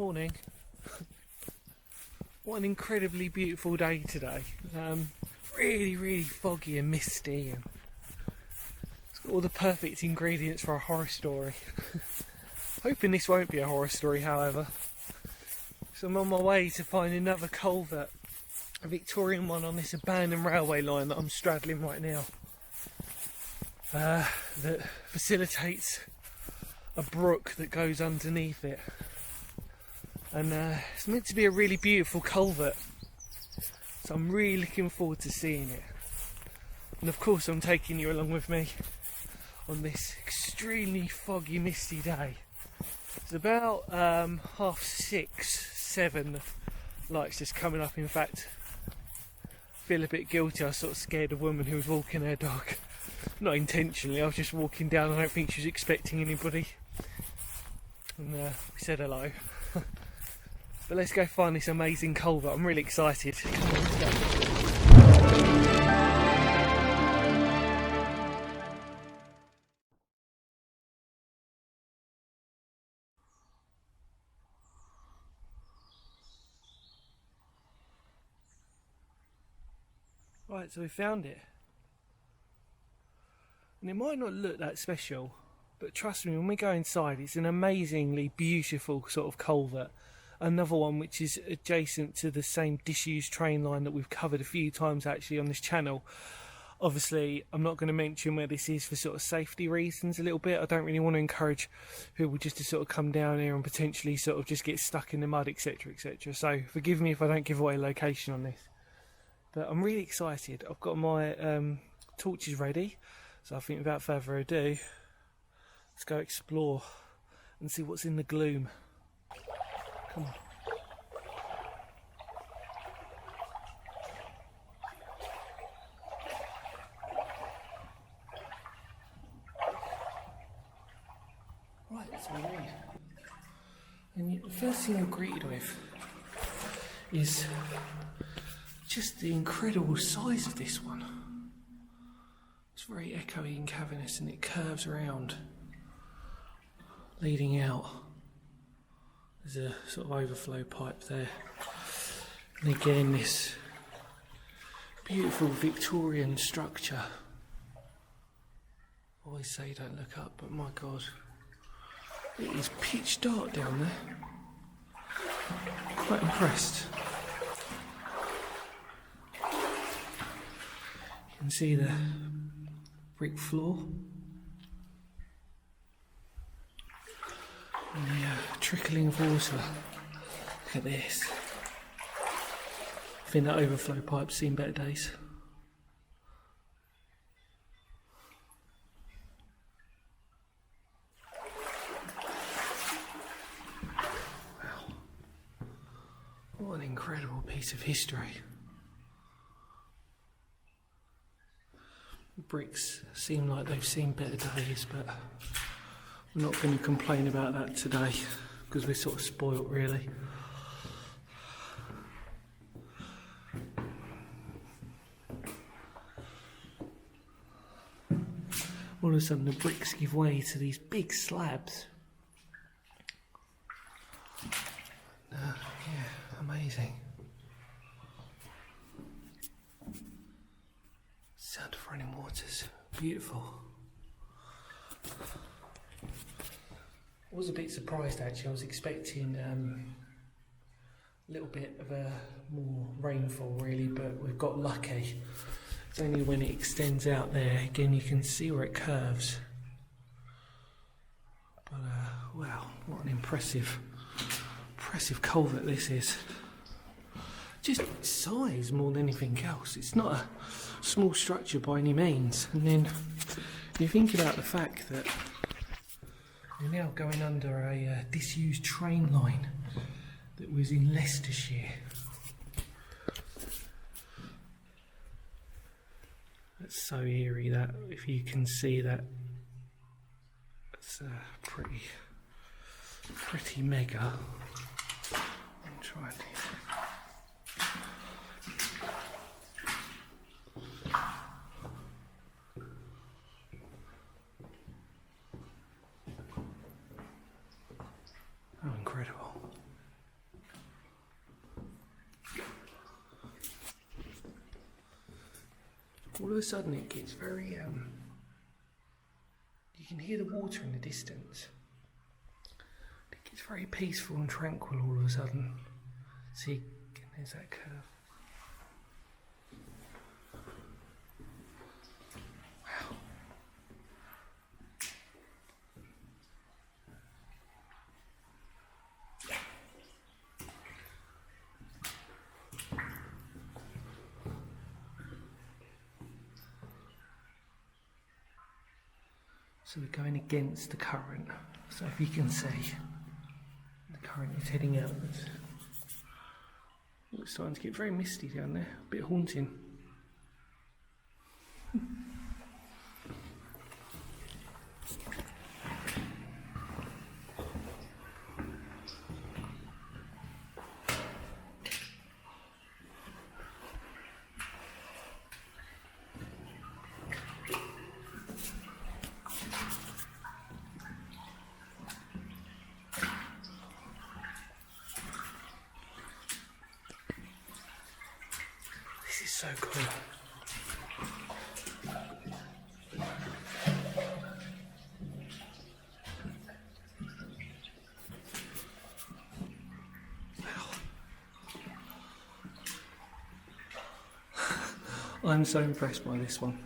Morning. What an incredibly beautiful day today. Really foggy and misty, and it's got all the perfect ingredients for a horror story. Hoping this won't be a horror story, however. So I'm on my way to find another culvert, a Victorian one on this abandoned railway line that I'm straddling right now, that facilitates a brook that goes underneath it. And it's meant to be a really beautiful culvert, so I'm really looking forward to seeing it. And of course I'm taking you along with me on this extremely foggy, misty day. It's about 6:30, 7, lights just coming up. In fact, I feel a bit guilty. I sort of scared a woman who was walking her dog. Not intentionally, I was just walking down. I don't think she was expecting anybody. And we said hello. But let's go find this amazing culvert. I'm really excited. Come on, let's go. Right, so we found it. And it might not look that special, but trust me, when we go inside, it's an amazingly beautiful sort of culvert. Another one which is adjacent to the same disused train line that we've covered a few times actually on this channel. Obviously, I'm not going to mention where this is for sort of safety reasons a little bit. I don't really want to encourage people just to sort of come down here and potentially sort of just get stuck in the mud, etc, etc. So forgive me if I don't give away a location on this. But I'm really excited. I've got my torches ready. So I think without further ado, let's go explore and see what's in the gloom. Come on. Right, so we're in. And the first thing I'm greeted with is just the incredible size of this one. It's very echoey and cavernous, and it curves around, leading out. There's a sort of overflow pipe there. And again, this beautiful Victorian structure. I always say don't look up, but my God, it is pitch dark down there. Quite impressed. You can see the brick floor. And the trickling of water. Look at this. I think that overflow pipe's seen better days. Wow. What an incredible piece of history. The bricks seem like they've seen better days, but we're not going to complain about that today because we're sort of spoilt, really. All of a sudden the bricks give way to these big slabs. Yeah, amazing. Sound of running waters, beautiful. I was a bit surprised actually. I was expecting a little bit of a more rainfall really, but we've got lucky. It's only when it extends out there, again you can see where it curves. But wow, what an impressive culvert this is. Just size more than anything else. It's not a small structure by any means. And then you think about the fact that we're now going under a disused train line that was in Leicestershire. That's so eerie that if you can see that, it's pretty mega. I'm trying to. How incredible. all of a sudden it gets very, you can hear the water in the distance. It gets very peaceful and tranquil all of a sudden. See, there's that curve. Wow. So we're going against the current. So if you can see, the current is heading outwards. It's starting to get very misty down there, a bit haunting. This is so cool. I'm so impressed by this one.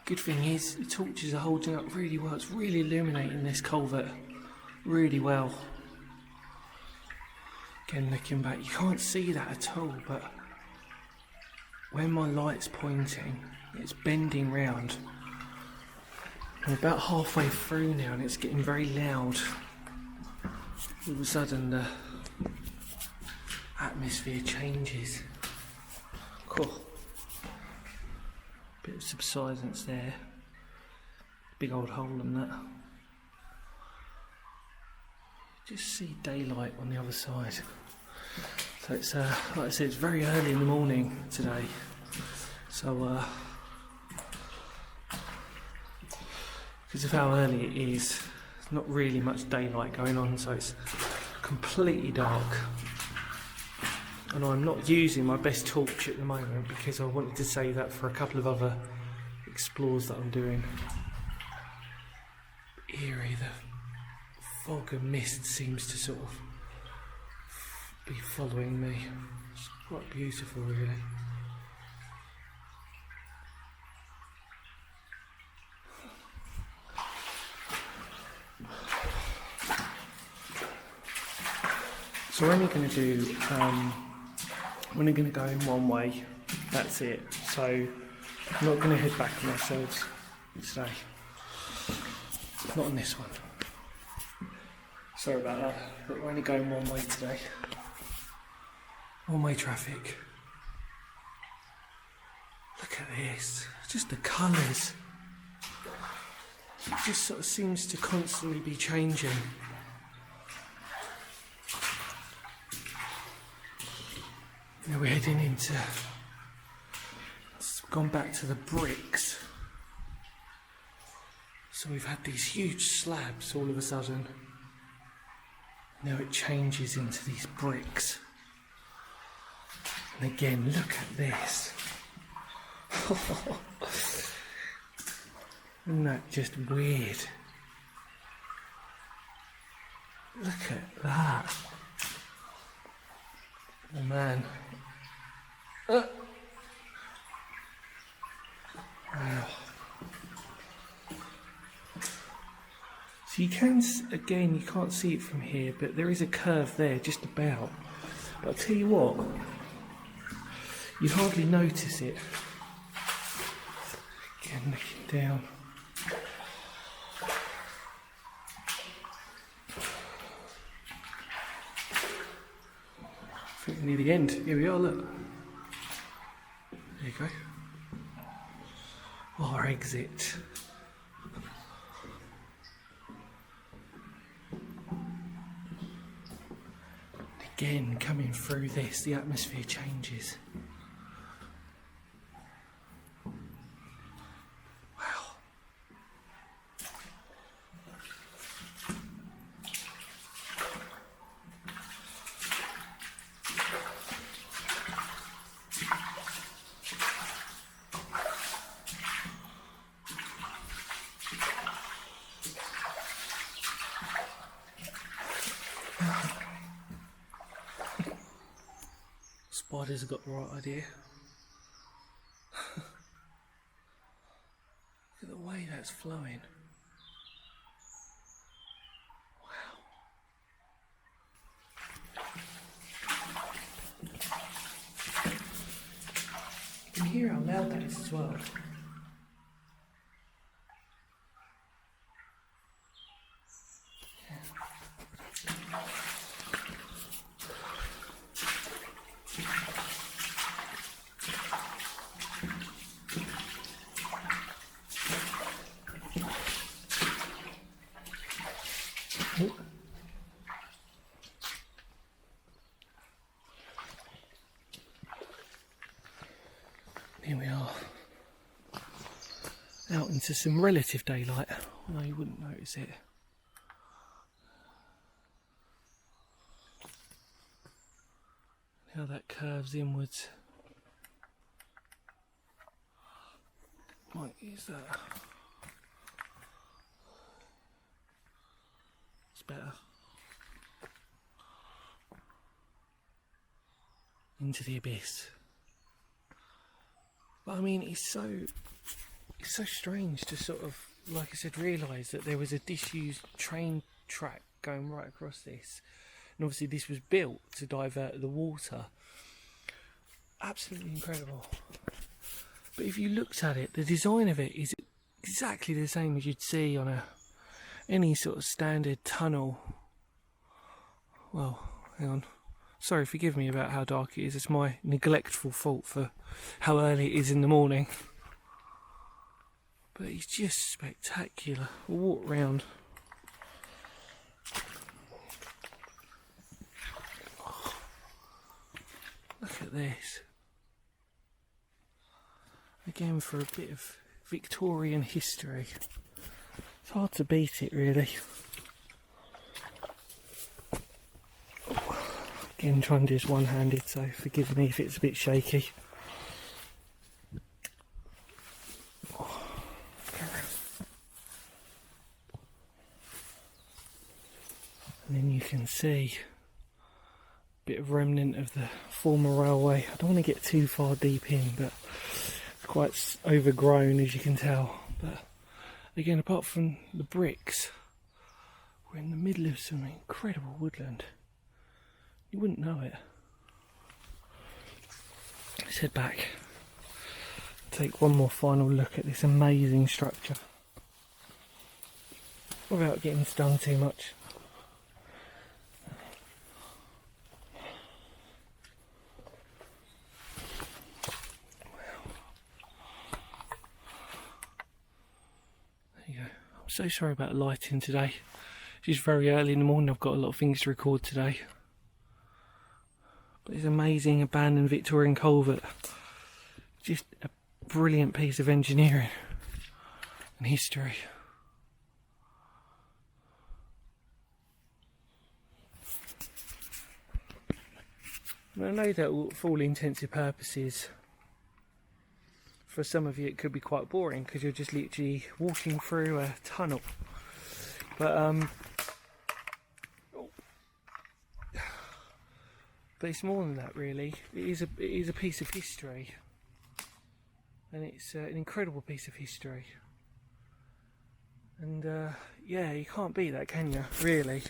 Good thing is, the torches are holding up really well. It's really illuminating this culvert really well. Again, looking back, you can't see that at all, but when my light's pointing, it's bending round. I'm about halfway through now and it's getting very loud. All of a sudden the atmosphere changes. Cool. Bit of subsidence there. Big old hole in that. Just see daylight on the other side. So it's like I said, it's very early in the morning today. So because of how early it is, there's not really much daylight going on, so it's completely dark. And I'm not using my best torch at the moment because I wanted to save that for a couple of other explores that I'm doing. Eerie, the fog and mist seems to sort of be following me. It's quite beautiful, really. So we're only going to do, we're only going to go in one way, that's it. So I'm not going to head back on ourselves today. Not on this one. Sorry about that, but we're only going one way today. One-way traffic. Look at this, just the colours. It just sort of seems to constantly be changing. Now we're heading into, it's gone back to the bricks. So we've had these huge slabs all of a sudden. Now it changes into these bricks. And again, look at this. Isn't that just weird? Look at that. Oh man. Wow. So you can, again, you can't see it from here, but there is a curve there, just about. But I'll tell you what, you'd hardly notice it. Again, looking down. I think we're near the end. Here we are, look. There you go. Our exit. Again, coming through this, the atmosphere changes. Wow. Spiders have got the right idea. Look at the way that's flowing. Wow. You can hear how loud that is as well. Here we are, out into some relative daylight, although you wouldn't notice it. How that curves inwards. Might use that. It's better. Into the abyss. But I mean, it's so strange to sort of, like I said, realise that there was a disused train track going right across this. And obviously this was built to divert the water. Absolutely incredible. But if you looked at it, the design of it is exactly the same as you'd see on any sort of standard tunnel. Well, hang on. Sorry, forgive me about how dark it is. It's my neglectful fault for how early it is in the morning. But it's just spectacular. We'll walk round. Oh, look at this. Again, for a bit of Victorian history. It's hard to beat it, really. Again, trying to do this one-handed, so forgive me if it's a bit shaky. And then you can see a bit of remnant of the former railway. I don't want to get too far deep in, but it's quite overgrown, as you can tell. But again, apart from the bricks, we're in the middle of some incredible woodland. You wouldn't know it. Let's head back. Take one more final look at this amazing structure without getting stung too much. There you go. I'm so sorry about the lighting today. It's just very early in the morning. I've got a lot of things to record today. But it's amazing abandoned Victorian culvert. Just a brilliant piece of engineering and history. And I know that for all intents and purposes, for some of you it could be quite boring because you're just literally walking through a tunnel. But it's more than that, really. It is a piece of history, and it's an incredible piece of history. And yeah, you can't beat that, can you? Really,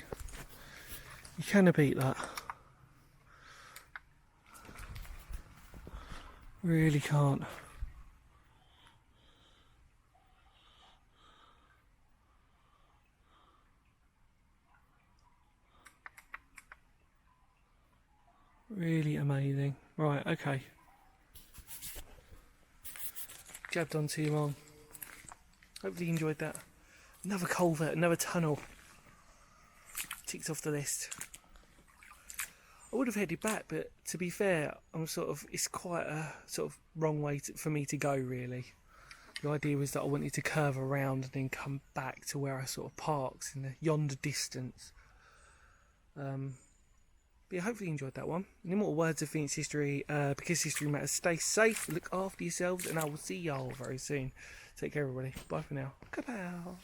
you cannot beat that. Really can't. Really amazing. Right, okay. Jabbed on too long. Hopefully you enjoyed that. Another culvert, another tunnel. Ticks off the list. I would have headed back, but to be fair, it's quite a sort of wrong way for me to go, really. The idea was that I wanted to curve around and then come back to where I sort of parked in the yonder distance. But yeah, hopefully you enjoyed that one. Any more words of Phoenix history, because history matters. Stay safe, look after yourselves, and I will see y'all very soon. Take care, everybody. Bye for now. Kapow.